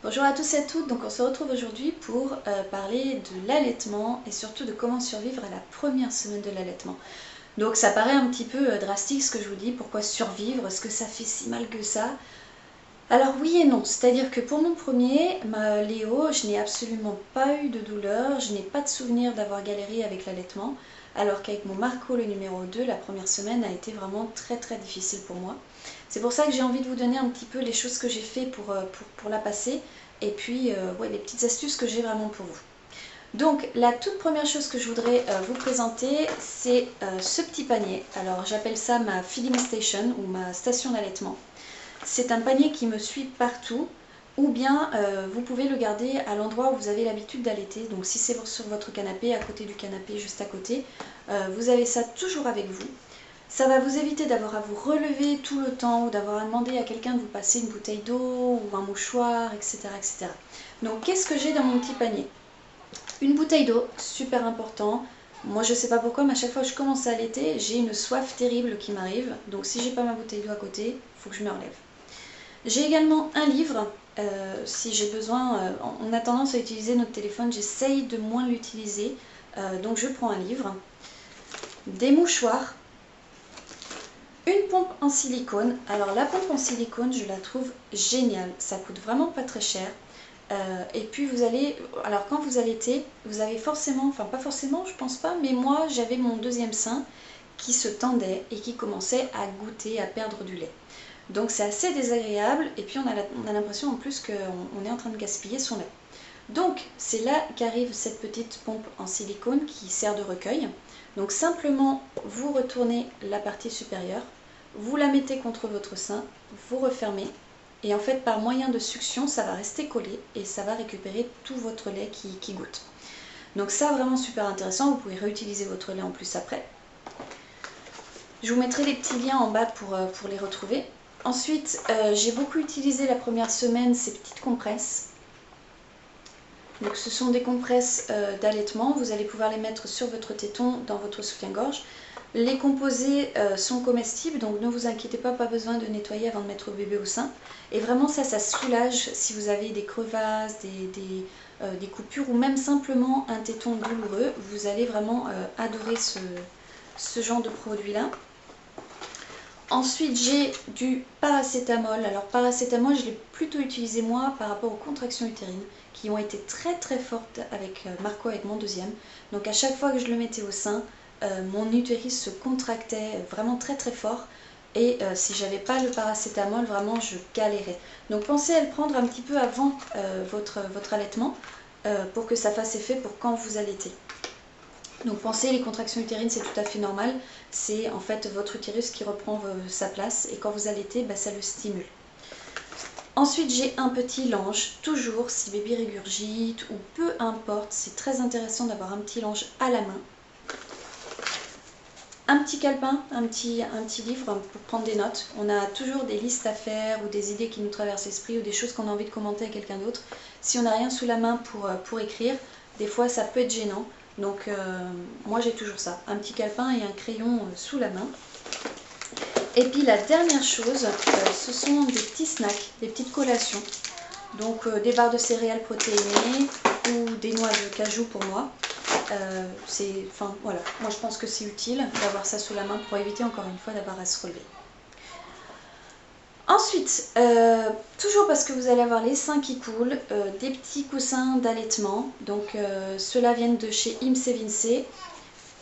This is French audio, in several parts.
Bonjour à tous et à toutes, donc on se retrouve aujourd'hui pour parler de l'allaitement et surtout de comment survivre à la première semaine de l'allaitement. Donc ça paraît un petit peu drastique ce que je vous dis, pourquoi survivre, est-ce que ça fait si mal que ça? Alors oui et non, c'est-à-dire que pour mon premier, Léo, je n'ai absolument pas eu de douleur, je n'ai pas de souvenir d'avoir galéré avec l'allaitement, alors qu'avec mon Marco, le numéro 2, la première semaine a été vraiment très très difficile pour moi. C'est pour ça que j'ai envie de vous donner un petit peu les choses que j'ai fait pour la passer, et puis ouais, les petites astuces que j'ai vraiment pour vous. Donc la toute première chose que je voudrais vous présenter, c'est ce petit panier. Alors j'appelle ça ma feeding station ou ma station d'allaitement. C'est un panier qui me suit partout, ou bien vous pouvez le garder à l'endroit où vous avez l'habitude d'allaiter. Donc si c'est sur votre canapé, à côté du canapé, juste à côté, vous avez ça toujours avec vous. Ça va vous éviter d'avoir à vous relever tout le temps ou d'avoir à demander à quelqu'un de vous passer une bouteille d'eau ou un mouchoir, etc., etc. Donc qu'est-ce que j'ai dans mon petit panier? Une bouteille d'eau, super important. Moi je sais pas pourquoi, mais à chaque fois que je commence à allaiter, j'ai une soif terrible qui m'arrive. Donc si j'ai pas ma bouteille d'eau à côté, il faut que je me relève. J'ai également un livre, si j'ai besoin, on a tendance à utiliser notre téléphone, j'essaye de moins l'utiliser, donc je prends un livre, des mouchoirs, une pompe en silicone. Alors la pompe en silicone, je la trouve géniale, ça coûte vraiment pas très cher. Et puis vous allez, alors quand vous allaitez, vous avez forcément, enfin pas forcément, je pense pas, mais moi j'avais mon deuxième sein qui se tendait et qui commençait à goûter, à perdre du lait. Donc c'est assez désagréable et puis on a l'impression en plus qu'on est en train de gaspiller son lait. Donc c'est là qu'arrive cette petite pompe en silicone qui sert de recueil. Donc simplement vous retournez la partie supérieure, vous la mettez contre votre sein, vous refermez et en fait par moyen de succion ça va rester collé et ça va récupérer tout votre lait qui goûte. Donc ça vraiment super intéressant, vous pouvez réutiliser votre lait en plus après. Je vous mettrai les petits liens en bas pour les retrouver. Ensuite, j'ai beaucoup utilisé la première semaine ces petites compresses. Donc ce sont des compresses d'allaitement, vous allez pouvoir les mettre sur votre téton, dans votre soutien-gorge. Les composés sont comestibles, donc ne vous inquiétez pas, pas besoin de nettoyer avant de mettre le bébé au sein. Et vraiment ça soulage si vous avez des crevasses, des coupures ou même simplement un téton douloureux. Vous allez vraiment adorer ce genre de produit-là. Ensuite, j'ai du paracétamol. Alors, paracétamol, je l'ai plutôt utilisé moi par rapport aux contractions utérines qui ont été très très fortes avec Marco, avec mon deuxième. Donc, à chaque fois que je le mettais au sein, mon utérus se contractait vraiment très très fort. Et si j'avais pas le paracétamol, vraiment je galérais. Donc, pensez à le prendre un petit peu avant votre allaitement pour que ça fasse effet pour quand vous allaitez. Donc pensez, les contractions utérines c'est tout à fait normal, c'est en fait votre utérus qui reprend sa place et quand vous allaitez, ça le stimule. Ensuite j'ai un petit lange, toujours si bébé régurgite ou peu importe, c'est très intéressant d'avoir un petit lange à la main. Un petit calepin, un petit livre pour prendre des notes. On a toujours des listes à faire ou des idées qui nous traversent l'esprit ou des choses qu'on a envie de commenter à quelqu'un d'autre. Si on n'a rien sous la main pour écrire, des fois ça peut être gênant. Donc moi j'ai toujours ça, un petit calepin et un crayon sous la main. Et puis la dernière chose, ce sont des petits snacks, des petites collations. Donc des barres de céréales protéinées ou des noix de cajou pour moi. Voilà, moi je pense que c'est utile d'avoir ça sous la main pour éviter encore une fois d'avoir à se relever. Ensuite, toujours parce que vous allez avoir les seins qui coulent, des petits coussins d'allaitement. Donc ceux-là viennent de chez Imse Vince.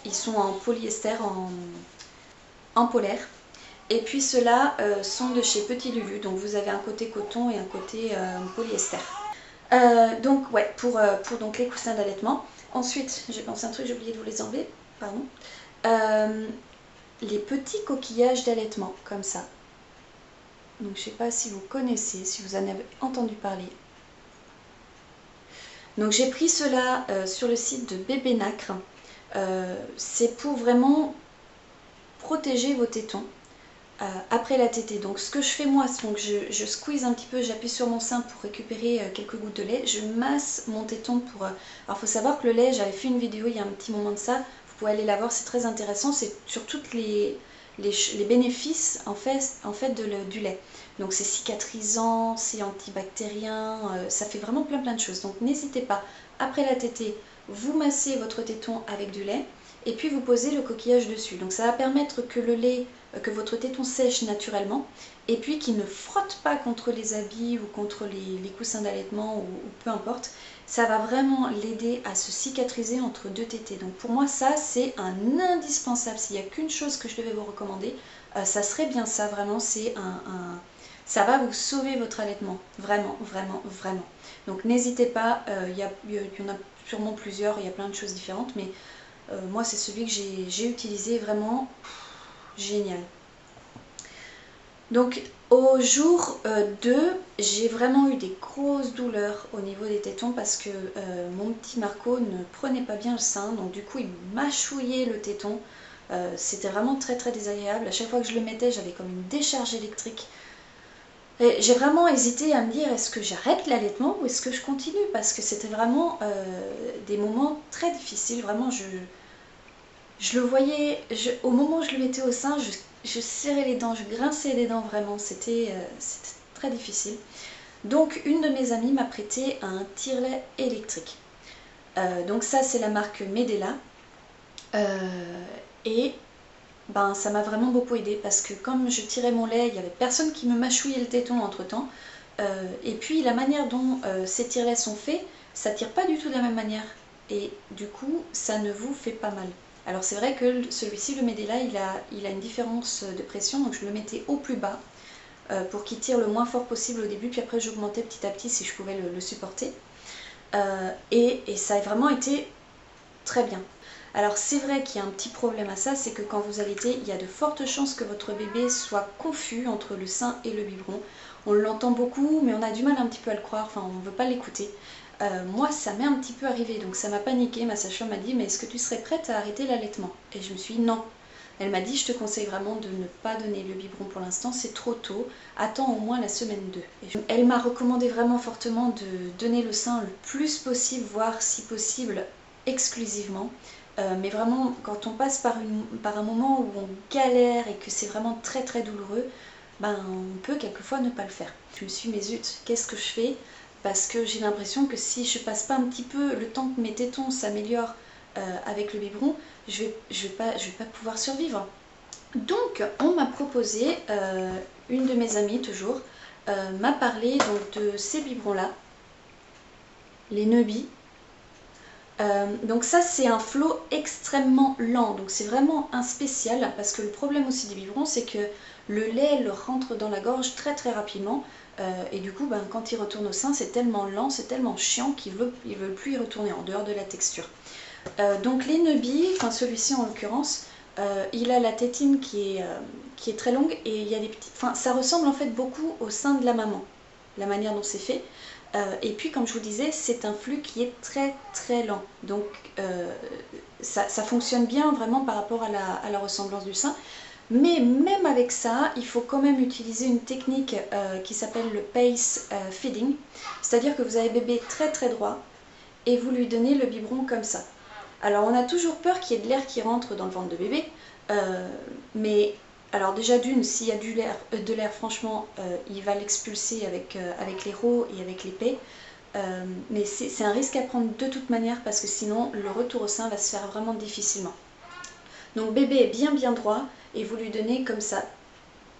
Ils sont en polyester, en polaire. Et puis ceux-là sont de chez Petit Lulu. Donc vous avez un côté coton et un côté polyester. Donc ouais, pour donc les coussins d'allaitement. Ensuite, j'ai pensé à un truc, j'ai oublié de vous les enlever. Pardon. Les petits coquillages d'allaitement, comme ça. Donc je ne sais pas si vous connaissez, si vous en avez entendu parler. Donc j'ai pris cela sur le site de Bébé Nacre. C'est pour vraiment protéger vos tétons après la tétée. Donc ce que je fais moi, donc je squeeze un petit peu, j'appuie sur mon sein pour récupérer quelques gouttes de lait. Je masse mon téton pour... Alors il faut savoir que le lait, j'avais fait une vidéo il y a un petit moment de ça. Vous pouvez aller la voir, c'est très intéressant. C'est sur toutes les les bénéfices en fait du lait. Donc c'est cicatrisant, c'est antibactérien, ça fait vraiment plein de choses. Donc n'hésitez pas, après la tétée, vous massez votre téton avec du lait et puis vous posez le coquillage dessus. Donc ça va permettre que le lait, que votre téton sèche naturellement et puis qu'il ne frotte pas contre les habits ou contre les coussins d'allaitement ou peu importe. Ça va vraiment l'aider à se cicatriser entre deux tétées. Donc pour moi ça c'est un indispensable. S'il n'y a qu'une chose que je devais vous recommander, ça serait bien ça, vraiment c'est ça va vous sauver votre allaitement, vraiment. Donc n'hésitez pas, il y en a sûrement plusieurs, il y a plein de choses différentes, mais moi c'est celui que j'ai utilisé, vraiment génial. Donc au jour 2, j'ai vraiment eu des grosses douleurs au niveau des tétons parce que mon petit Marco ne prenait pas bien le sein, donc du coup il mâchouillait le téton. C'était vraiment très désagréable. À chaque fois que je le mettais, j'avais comme une décharge électrique. J'ai vraiment hésité à me dire, est-ce que j'arrête l'allaitement ou est-ce que je continue? Parce que c'était vraiment des moments très difficiles. Vraiment, je le voyais, au moment où je le mettais au sein, je serrais les dents, je grinçais les dents vraiment. C'était très difficile. Donc, une de mes amies m'a prêté un tire-lait électrique. Donc ça, c'est la marque Medela. Et ben, ça m'a vraiment beaucoup aidé parce que comme je tirais mon lait, il n'y avait personne qui me mâchouillait le téton entre temps. Et puis la manière dont ces tire-laits sont faits, ça tire pas du tout de la même manière. Et du coup, ça ne vous fait pas mal. Alors c'est vrai que celui-ci, le Medela, il a une différence de pression, donc je le mettais au plus bas pour qu'il tire le moins fort possible au début, puis après j'augmentais petit à petit si je pouvais le supporter. Et ça a vraiment été très bien. Alors c'est vrai qu'il y a un petit problème à ça, c'est que quand vous allaitez, il y a de fortes chances que votre bébé soit confus entre le sein et le biberon. On l'entend beaucoup, mais on a du mal un petit peu à le croire, enfin on ne veut pas l'écouter. Moi ça m'est un petit peu arrivé, donc ça m'a paniqué. Ma sage-femme m'a dit, mais est-ce que tu serais prête à arrêter l'allaitement? Et je me suis dit non. Elle m'a dit, je te conseille vraiment de ne pas donner le biberon pour l'instant, c'est trop tôt, attends au moins la semaine 2. Et elle m'a recommandé vraiment fortement de donner le sein le plus possible, voire si possible exclusivement. Mais vraiment, quand on passe par un moment où on galère et que c'est vraiment très douloureux, ben, on peut quelquefois ne pas le faire. Je me suis dit, mais zut, qu'est-ce que je fais? Parce que j'ai l'impression que si je passe pas un petit peu le temps que mes tétons s'améliorent avec le biberon, je vais pas pouvoir survivre. Donc, on m'a proposé, une de mes amies toujours, m'a parlé donc, de ces biberons-là, les Neubie. Donc ça c'est un flot extrêmement lent, donc c'est vraiment un spécial parce que le problème aussi des biberons c'est que le lait leur rentre dans la gorge très rapidement et du coup ben, quand il retourne au sein c'est tellement lent, c'est tellement chiant qu'ils ne veulent plus y retourner en dehors de la texture. Donc les Neubie, enfin celui-ci en l'occurrence, il a la tétine qui est très longue et il y a des petits, enfin ça ressemble en fait beaucoup au sein de la maman, la manière dont c'est fait. Et puis comme je vous disais, c'est un flux qui est très lent. Donc ça fonctionne bien vraiment par rapport à la ressemblance du sein. Mais même avec ça, il faut quand même utiliser une technique qui s'appelle le pace feeding. C'est-à-dire que vous avez bébé très droit et vous lui donnez le biberon comme ça. Alors on a toujours peur qu'il y ait de l'air qui rentre dans le ventre de bébé. Mais alors déjà d'une, s'il y a de l'air franchement, il va l'expulser avec les rots et avec l'épée. Mais c'est un risque à prendre de toute manière parce que sinon le retour au sein va se faire vraiment difficilement. Donc bébé est bien droit et vous lui donnez comme ça,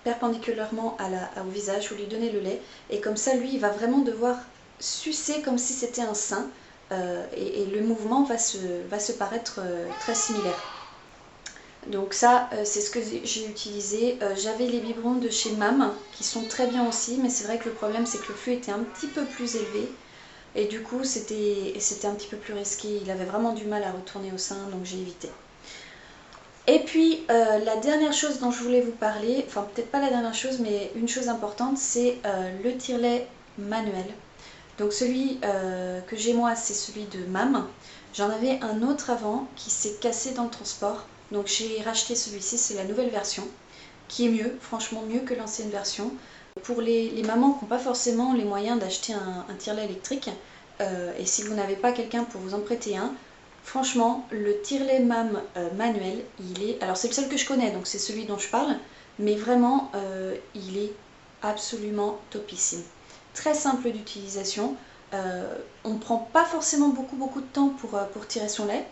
perpendiculairement au visage, vous lui donnez le lait et comme ça lui il va vraiment devoir sucer comme si c'était un sein et le mouvement va se paraître très similaire. Donc ça, c'est ce que j'ai utilisé. J'avais les biberons de chez Mam, qui sont très bien aussi, mais c'est vrai que le problème, c'est que le flux était un petit peu plus élevé. Et du coup, c'était un petit peu plus risqué. Il avait vraiment du mal à retourner au sein, donc j'ai évité. Et puis, la dernière chose dont je voulais vous parler, enfin peut-être pas la dernière chose, mais une chose importante, c'est le tire-lait manuel. Donc celui que j'ai moi, c'est celui de Mam. J'en avais un autre avant qui s'est cassé dans le transport. Donc j'ai racheté celui-ci, c'est la nouvelle version, qui est mieux, franchement mieux que l'ancienne version. Pour les mamans qui n'ont pas forcément les moyens d'acheter un tire-lait électrique, et si vous n'avez pas quelqu'un pour vous en prêter un, Franchement, le tire-lait MAM manuel, il est... Alors c'est le seul que je connais, donc c'est celui dont je parle, mais vraiment, il est absolument topissime. Très simple d'utilisation, on ne prend pas forcément beaucoup de temps pour tirer son lait.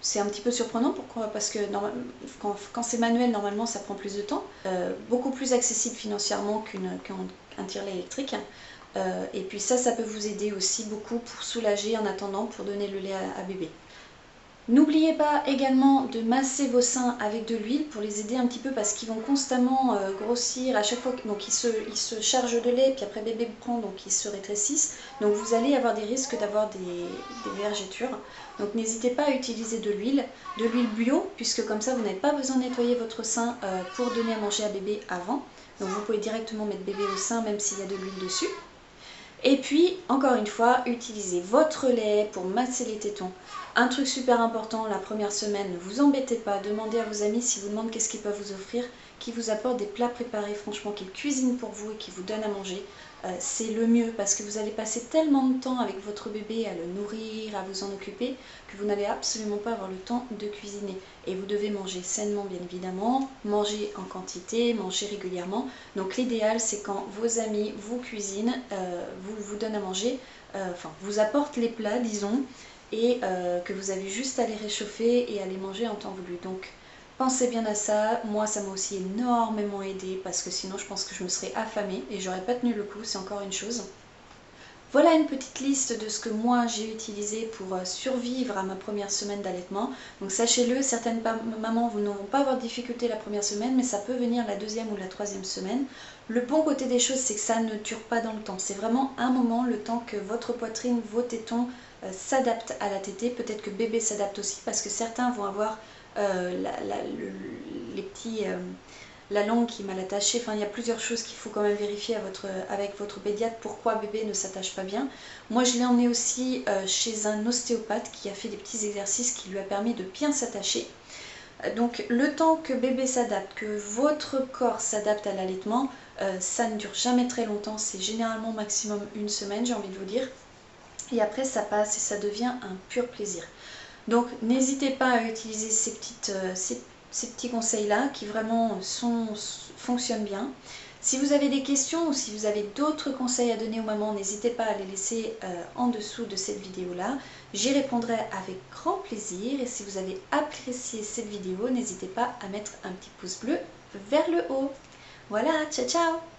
C'est un petit peu surprenant, pourquoi? Parce que quand c'est manuel, normalement ça prend plus de temps. Beaucoup plus accessible financièrement qu'un tire-lait électrique. Et puis ça peut vous aider aussi beaucoup pour soulager en attendant, pour donner le lait à bébé. N'oubliez pas également de masser vos seins avec de l'huile pour les aider un petit peu parce qu'ils vont constamment grossir à chaque fois. Donc ils se chargent de lait, puis après bébé prend, donc ils se rétrécissent. Donc vous allez avoir des risques d'avoir des vergetures. Donc n'hésitez pas à utiliser de l'huile bio, puisque comme ça vous n'avez pas besoin de nettoyer votre sein pour donner à manger à bébé avant. Donc vous pouvez directement mettre bébé au sein même s'il y a de l'huile dessus. Et puis, encore une fois, utilisez votre lait pour masser les tétons. Un truc super important, la première semaine, ne vous embêtez pas, demandez à vos amis s'ils vous demandent qu'est-ce qu'ils peuvent vous offrir, qui vous apportent des plats préparés, franchement, qu'ils cuisinent pour vous et qui vous donnent à manger. C'est le mieux parce que vous allez passer tellement de temps avec votre bébé à le nourrir, à vous en occuper, que vous n'allez absolument pas avoir le temps de cuisiner. Et vous devez manger sainement, bien évidemment, manger en quantité, manger régulièrement. Donc l'idéal, c'est quand vos amis vous cuisinent, vous donnent à manger, enfin vous apportent les plats, disons, et que vous avez juste à les réchauffer et à les manger en temps voulu. Donc pensez bien à ça. Moi ça m'a aussi énormément aidé parce que sinon je pense que je me serais affamée et j'aurais pas tenu le coup, c'est encore une chose. Voilà une petite liste de ce que moi j'ai utilisé pour survivre à ma première semaine d'allaitement. Donc sachez-le, certaines mamans ne vont pas avoir de difficulté la première semaine, mais ça peut venir la deuxième ou la troisième semaine. Le bon côté des choses, c'est que ça ne dure pas dans le temps. C'est vraiment un moment, le temps que votre poitrine, vos tétons s'adaptent à la tétée. Peut-être que bébé s'adapte aussi parce que certains vont avoir les petits... la langue qui est mal attachée, enfin il y a plusieurs choses qu'il faut quand même vérifier avec votre pédiatre, pourquoi bébé ne s'attache pas bien. Moi je l'ai emmené aussi chez un ostéopathe qui a fait des petits exercices qui lui a permis de bien s'attacher. Donc le temps que bébé s'adapte, que votre corps s'adapte à l'allaitement, ça ne dure jamais très longtemps, c'est généralement maximum une semaine, j'ai envie de vous dire. Et après ça passe et ça devient un pur plaisir. Donc n'hésitez pas à utiliser ces petits conseils-là qui vraiment fonctionnent bien. Si vous avez des questions ou si vous avez d'autres conseils à donner aux mamans, n'hésitez pas à les laisser en dessous de cette vidéo-là. J'y répondrai avec grand plaisir. Et si vous avez apprécié cette vidéo, n'hésitez pas à mettre un petit pouce bleu vers le haut. Voilà, ciao ciao!